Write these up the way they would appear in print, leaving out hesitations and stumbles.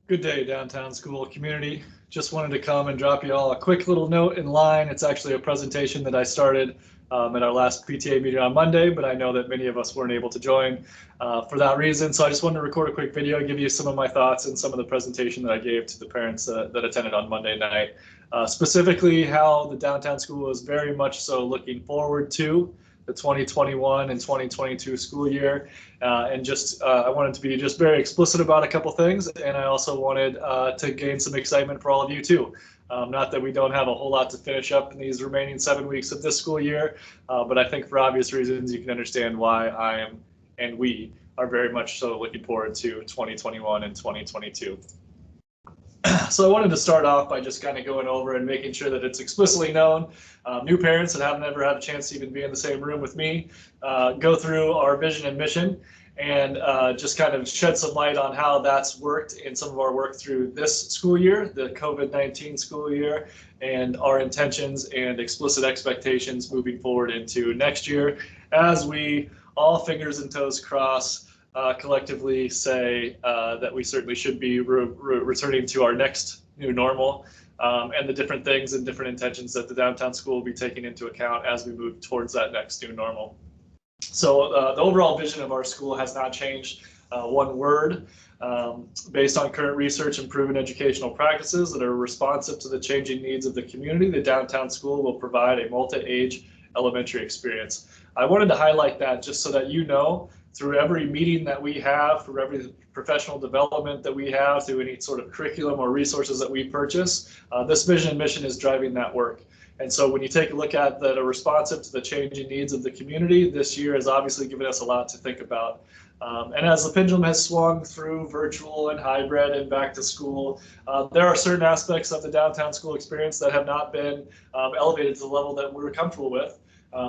Good day, downtown school community. Just wanted to come and drop you all a quick little note in line. It's actually a presentation that I started at our last PTA meeting on Monday, but I know that many of us weren't able to join for that reason. So I just wanted to record a quick video, give you some of my thoughts and some of the presentation that I gave to the parents that attended on Monday night. Specifically, how the downtown school is very much so looking forward to the 2021 and 2022 school year. And just I wanted to be just very explicit about a couple things, and I also wanted to gain some excitement for all of you too. Not that we don't have a whole lot to finish up in these remaining 7 weeks of this school year, but I think for obvious reasons you can understand why I am and we are very much so looking forward to 2021 and 2022. So I wanted to start off by just kind of going over and making sure that it's explicitly known. New parents that haven't ever had a chance to even be in the same room with me, go through our vision and mission and just kind of shed some light on how that's worked in some of our work through this school year, the COVID-19 school year, and our intentions and explicit expectations moving forward into next year as we all fingers and toes cross collectively say that we certainly should be returning to our next new normal and the different things and different intentions that the downtown school will be taking into account as we move towards that next new normal. So the overall vision of our school has not changed one word. Based on current research and proven educational practices that are responsive to the changing needs of the community, the downtown school will provide a multi-age elementary experience. I wanted to highlight that just so that you know, through every meeting that we have, through every professional development that we have, through any sort of curriculum or resources that we purchase, this vision and mission is driving that work. And so when you take a look at that are responsive to the changing needs of the community, this year has obviously given us a lot to think about. And as the pendulum has swung through virtual and hybrid and back to school, there are certain aspects of the downtown school experience that have not been elevated to the level that we're comfortable with.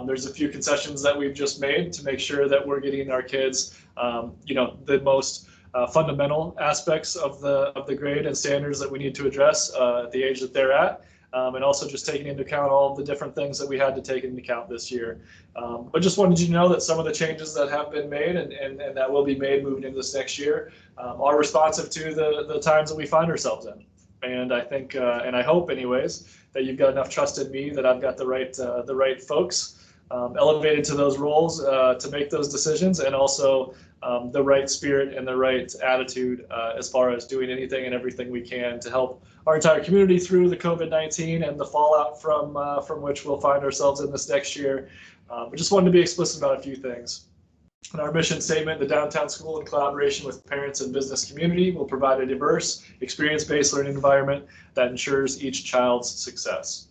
There's a few concessions that we've just made to make sure that we're getting our kids, the most fundamental aspects of the grade and standards that we need to address at the age that they're at, and also just taking into account all of the different things that we had to take into account this year. But just wanted you to know that some of the changes that have been made and that will be made moving into this next year are responsive to the times that we find ourselves in. And I think, and I hope anyways, that you've got enough trust in me that I've got the right folks elevated to those roles to make those decisions, and also the right spirit and the right attitude as far as doing anything and everything we can to help our entire community through the COVID-19 and the fallout from which we'll find ourselves in this next year. We just wanted to be explicit about a few things. In our mission statement, the downtown school, in collaboration with parents and business community, will provide a diverse, experience-based learning environment that ensures each child's success.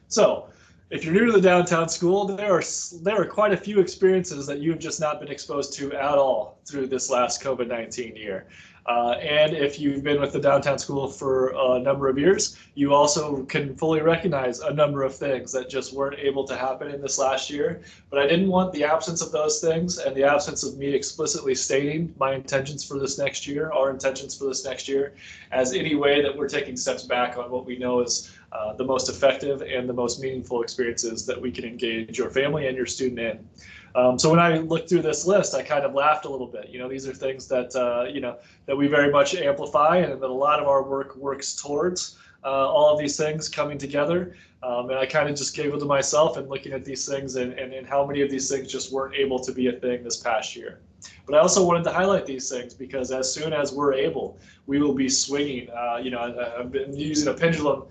So, if you're new to the downtown school, there are quite a few experiences that you've just not been exposed to at all through this last COVID-19 year. And if you've been with the downtown school for a number of years, you also can fully recognize a number of things that just weren't able to happen in this last year. But I didn't want the absence of those things and the absence of me explicitly stating my intentions for this next year, our intentions for this next year, as any way that we're taking steps back on what we know is the most effective and the most meaningful experiences that we can engage your family and your student in. So when I looked through this list, I kind of laughed a little bit. These are things that, that we very much amplify and that a lot of our work works towards all of these things coming together. And I kind of just gave it to myself and looking at these things and how many of these things just weren't able to be a thing this past year. But I also wanted to highlight these things because as soon as we're able, we will be swinging. I've been using a pendulum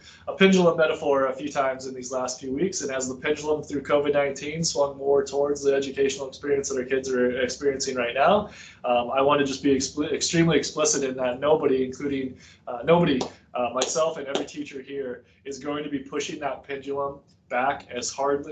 metaphor a few times in these last few weeks, and as the pendulum through COVID-19 swung more towards the educational experience that our kids are experiencing right now, I want to just be extremely explicit in that nobody, including myself and every teacher here, is going to be pushing that pendulum back as hard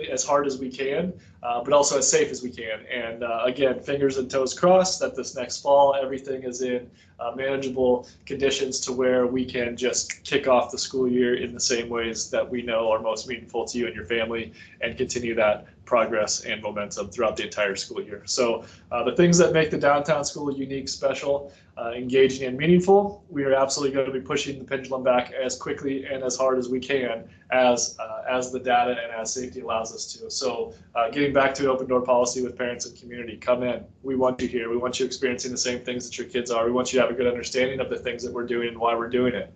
as we can, but also as safe as we can. And again, fingers and toes crossed that this next fall, everything is in manageable conditions to where we can just kick off the school year in the same ways that we know are most meaningful to you and your family and continue that progress and momentum throughout the entire school year. So the things that make the downtown school unique, special, engaging, and meaningful, we are absolutely going to be pushing the pendulum back as quickly and as hard as we can as the data and as safety allows us to. So getting back to open door policy with parents and community, come in. We want you here. We want you experiencing the same things that your kids are. We want you to have a good understanding of the things that we're doing and why we're doing it.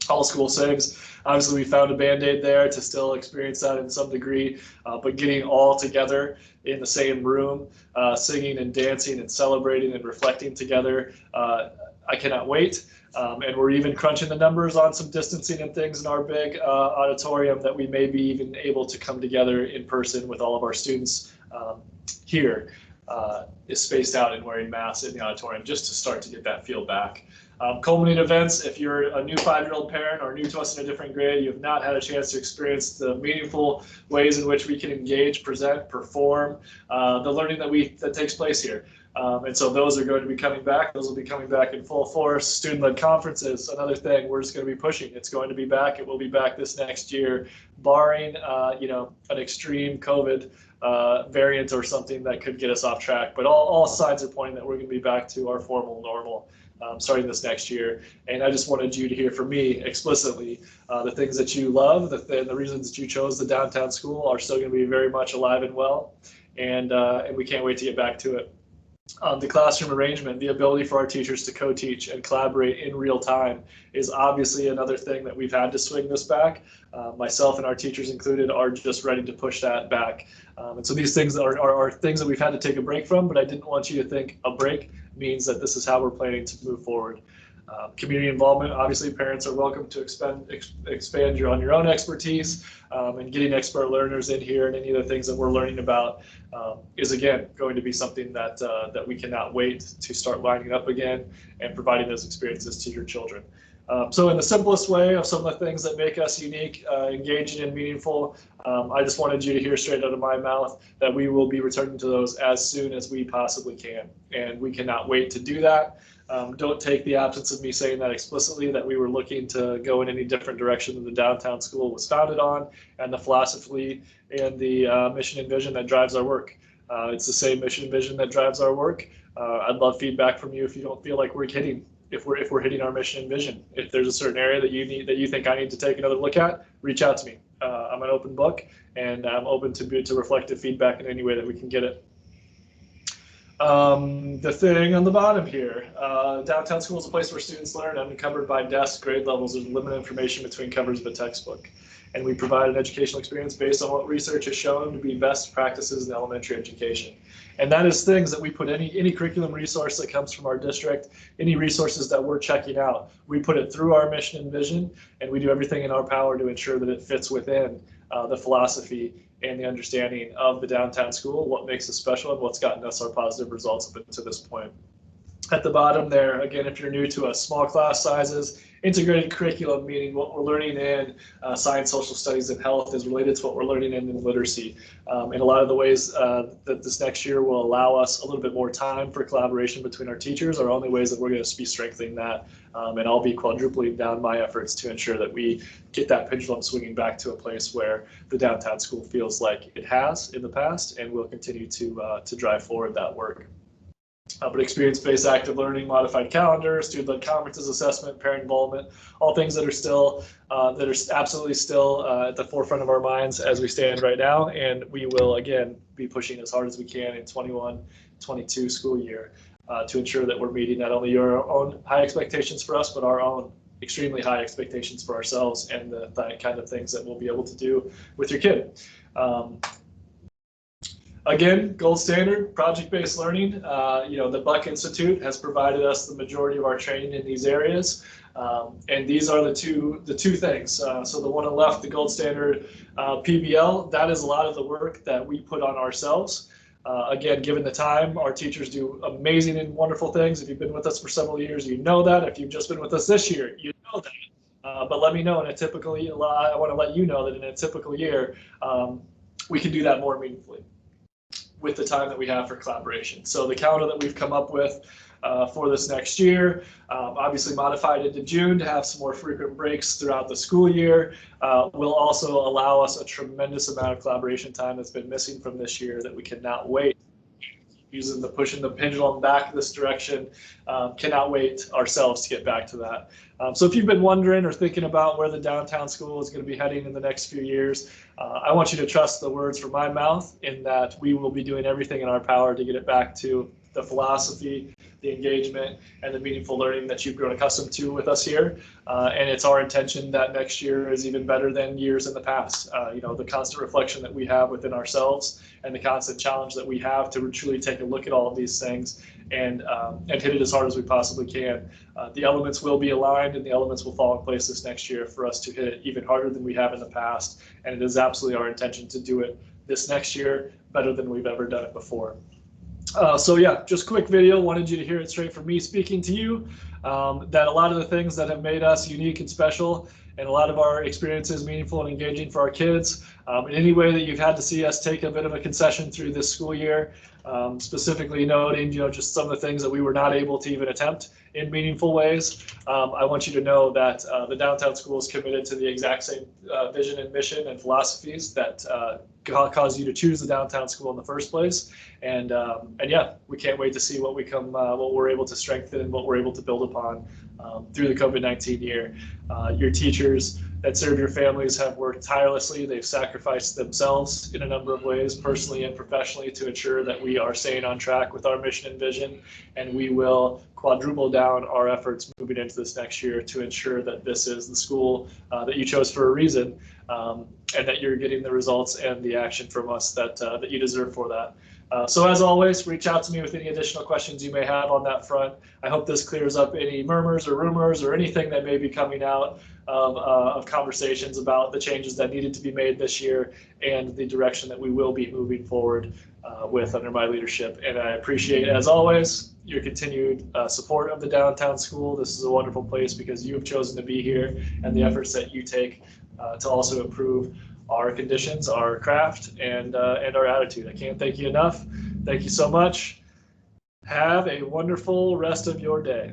All school saves. Obviously, we found a Band-Aid there to still experience that in some degree, but getting all together in the same room, singing and dancing and celebrating and reflecting together, I cannot wait. And we're even crunching the numbers on some distancing and things in our big auditorium that we may be even able to come together in person with all of our students here, is spaced out and wearing masks in the auditorium just to start to get that feel back. Culminating events, if you're a new 5-year-old parent or new to us in a different grade, you have not had a chance to experience the meaningful ways in which we can engage, present, perform, the learning that takes place here. And so those are going to be coming back. Those will be coming back in full force. Student-led conferences, another thing we're just going to be pushing. It's going to be back. It will be back this next year, barring an extreme COVID variant or something that could get us off track. But all signs are pointing that we're going to be back to our formal normal starting this next year. And I just wanted you to hear from me explicitly the things that you love, the reasons that you chose the downtown school are still going to be very much alive and well. And we can't wait to get back to it. The classroom arrangement, the ability for our teachers to co-teach and collaborate in real time is obviously another thing that we've had to swing this back. Myself and our teachers included are just ready to push that back. And so these things are things that we've had to take a break from, but I didn't want you to think a break means that this is how we're planning to move forward. Community involvement, obviously parents are welcome to expand on your own expertise, and getting expert learners in here and any of the things that we're learning about is again going to be something that we cannot wait to start lining up again and providing those experiences to your children. So in the simplest way of some of the things that make us unique, engaging and meaningful, I just wanted you to hear straight out of my mouth that we will be returning to those as soon as we possibly can. And we cannot wait to do that. Don't take the absence of me saying that explicitly that we were looking to go in any different direction than the downtown school was founded on and the philosophy and the mission and vision that drives our work. It's the same mission and vision that drives our work. I'd love feedback from you if you don't feel like we're hitting our mission and vision. If there's a certain area that you think I need to take another look at, reach out to me. I'm an open book and I'm open to reflective feedback in any way that we can get it. The thing on the bottom here, downtown school is a place where students learn unencumbered by desks, grade levels. There's limited information between covers of a textbook. And we provide an educational experience based on what research has shown to be best practices in elementary education. And that is things that we put any curriculum resource that comes from our district, any resources that we're checking out, we put it through our mission and vision, and we do everything in our power to ensure that it fits within the philosophy and the understanding of the downtown school, what makes us special and what's gotten us our positive results up to this point. At the bottom there, again, if you're new to us, small class sizes, integrated curriculum, meaning what we're learning in science, social studies, and health is related to what we're learning in literacy. And a lot of the ways that this next year will allow us a little bit more time for collaboration between our teachers are only ways that we're going to be strengthening that. And I'll be quadrupling down my efforts to ensure that we get that pendulum swinging back to a place where the downtown school feels like it has in the past, and we'll continue to drive forward that work. But experience-based active learning, modified calendar, student-led conferences, assessment, parent involvement, all things that are still that are absolutely still at the forefront of our minds as we stand right now. And we will again be pushing as hard as we can in 21-22 school year to ensure that we're meeting not only your own high expectations for us, but our own extremely high expectations for ourselves and the kind of things that we'll be able to do with your kid. Again, gold standard, project-based learning. The Buck Institute has provided us the majority of our training in these areas. And these are the two things. So the one on the left, the gold standard PBL, that is a lot of the work that we put on ourselves. Again, given the time, our teachers do amazing and wonderful things. If you've been with us for several years, you know that. If you've just been with us this year, you know that. But let me know in a typical year, I want to let you know that in a typical year, we can do that more meaningfully. with the time that we have for collaboration. So the calendar that we've come up with for this next year, obviously modified into June to have some more frequent breaks throughout the school year, will also allow us a tremendous amount of collaboration time that's been missing from this year that we cannot wait. Pushing the pendulum back this direction, cannot wait ourselves to get back to that. So if you've been wondering or thinking about where the downtown school is going to be heading in the next few years, I want you to trust the words from my mouth in that we will be doing everything in our power to get it back to the philosophy, the engagement, and the meaningful learning that you've grown accustomed to with us here. And it's our intention that next year is even better than years in the past. The constant reflection that we have within ourselves and the constant challenge that we have to truly take a look at all of these things and hit it as hard as we possibly can. The elements will be aligned and the elements will fall in place this next year for us to hit it even harder than we have in the past. And it is absolutely our intention to do it this next year better than we've ever done it before. So yeah, just quick video, wanted you to hear it straight from me speaking to you, that a lot of the things that have made us unique and special and a lot of our experiences meaningful and engaging for our kids, in any way that you've had to see us take a bit of a concession through this school year, specifically noting, just some of the things that we were not able to even attempt in meaningful ways. I want you to know that the downtown school is committed to the exact same vision and mission and philosophies that caused you to choose the downtown school in the first place. And yeah, we can't wait to see what we're able to strengthen and what we're able to build upon through the COVID-19 year. Your teachers that serve your families have worked tirelessly. They've sacrificed themselves in a number of ways, personally and professionally, to ensure that we are staying on track with our mission and vision. And we will quadruple down our efforts moving into this next year to ensure that this is the school that you chose for a reason, and that you're getting the results and the action from us that you deserve for that. So as always, reach out to me with any additional questions you may have on that front. I hope this clears up any murmurs or rumors or anything that may be coming out of conversations about the changes that needed to be made this year and the direction that we will be moving forward with under my leadership. And I appreciate, as always, your continued support of the downtown school. This is a wonderful place because you have chosen to be here, and the efforts that you take to also improve our conditions, our craft, and our attitude. I can't thank you enough. Thank you so much. Have a wonderful rest of your day.